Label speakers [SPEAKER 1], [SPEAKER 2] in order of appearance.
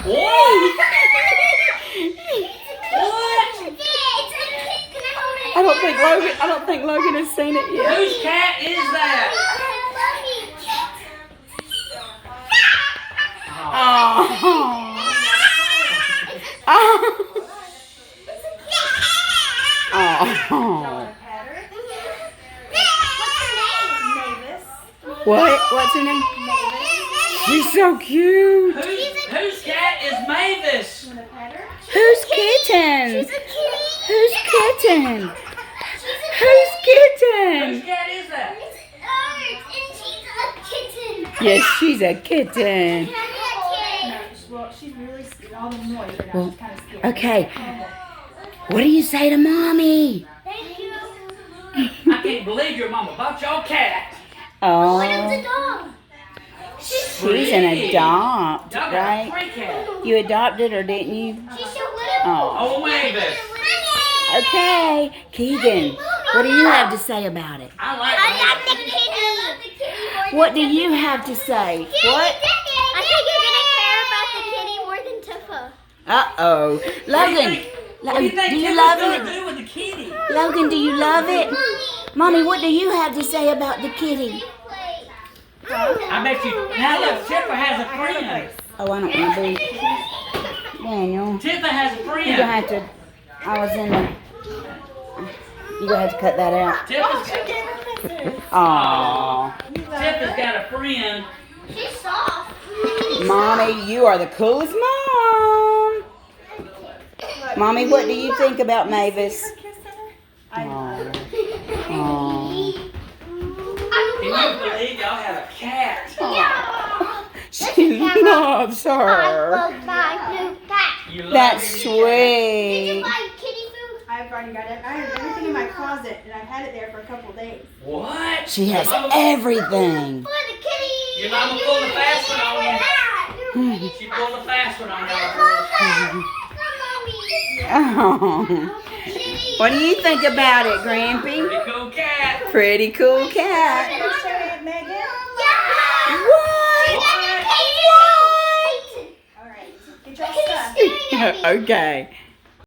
[SPEAKER 1] What?
[SPEAKER 2] I don't think Logan has seen it yet.
[SPEAKER 1] Whose cat is that?
[SPEAKER 2] Oh. Oh. Oh. What? What's her name? She's so cute.
[SPEAKER 1] Whose cat is Mavis?
[SPEAKER 2] Who's Kitten?
[SPEAKER 3] She's a kitty.
[SPEAKER 2] Who's Kitten? Who's
[SPEAKER 1] Whose
[SPEAKER 2] Kitten?
[SPEAKER 1] cat is that?
[SPEAKER 3] It's Earth, and she's a kitten.
[SPEAKER 2] Yes, she's a kitten.
[SPEAKER 4] Well, she's really scared. All the noise, but
[SPEAKER 2] Well,
[SPEAKER 4] I'm kind of scared.
[SPEAKER 2] Okay. What do you say to Mommy?
[SPEAKER 3] Thank you.
[SPEAKER 1] I can't believe your mama bought your cat.
[SPEAKER 2] Oh,
[SPEAKER 3] What of the dog?
[SPEAKER 2] she's an adopt,
[SPEAKER 1] Y'all got a
[SPEAKER 2] right?
[SPEAKER 1] free cat.
[SPEAKER 2] You adopted her, didn't you?
[SPEAKER 3] She's so little.
[SPEAKER 2] Oh.
[SPEAKER 1] Oh, Mavis.
[SPEAKER 2] Okay, Keegan, what do you have to say about it?
[SPEAKER 1] I like
[SPEAKER 3] I love
[SPEAKER 1] Mavis.
[SPEAKER 3] the kitty.
[SPEAKER 2] What do you have to say? What?
[SPEAKER 3] I think you're gonna care about the kitty more than Tifa.
[SPEAKER 2] Uh-oh. Logan,
[SPEAKER 1] What do you think
[SPEAKER 2] do you
[SPEAKER 1] Tiffany's
[SPEAKER 2] love
[SPEAKER 1] gonna
[SPEAKER 2] it?
[SPEAKER 1] do with the kitty?
[SPEAKER 2] Logan, do you love it? Mommy, what do you have to say about the kitty?
[SPEAKER 1] I bet you. Now look, Tippa has a friend.
[SPEAKER 2] Oh, I don't want to be. Daniel,
[SPEAKER 1] Tippa has a
[SPEAKER 2] you're going to
[SPEAKER 1] friend.
[SPEAKER 2] have to, I was in the, you're going to have to cut that out. Aww.
[SPEAKER 1] Tippa's got a friend.
[SPEAKER 3] She's soft.
[SPEAKER 2] Mommy, you are the coolest mom. Mommy, what do you think about Mavis? Aww. Aww.
[SPEAKER 1] Can you believe y'all have a cat?
[SPEAKER 2] She loves
[SPEAKER 3] I
[SPEAKER 2] her.
[SPEAKER 3] love my new cat.
[SPEAKER 1] You love
[SPEAKER 2] That's
[SPEAKER 1] your new cat.
[SPEAKER 3] Did you
[SPEAKER 2] sweet.
[SPEAKER 3] buy kitty food?
[SPEAKER 4] I've already got it. I have everything in my closet, and I've had it there for a couple of days.
[SPEAKER 1] What?
[SPEAKER 2] She has
[SPEAKER 1] Your mama-
[SPEAKER 2] everything.
[SPEAKER 3] For the kitty.
[SPEAKER 1] Your mama pulled a fast one on you. She pulled a fast one on y'all girls.
[SPEAKER 2] Oh. What do you think about it, Grampy?
[SPEAKER 1] Pretty cool cat.
[SPEAKER 2] Pretty cool cat.
[SPEAKER 4] Can I show Aunt Megan?
[SPEAKER 2] What?
[SPEAKER 4] All right. Get your stuff.
[SPEAKER 2] Okay.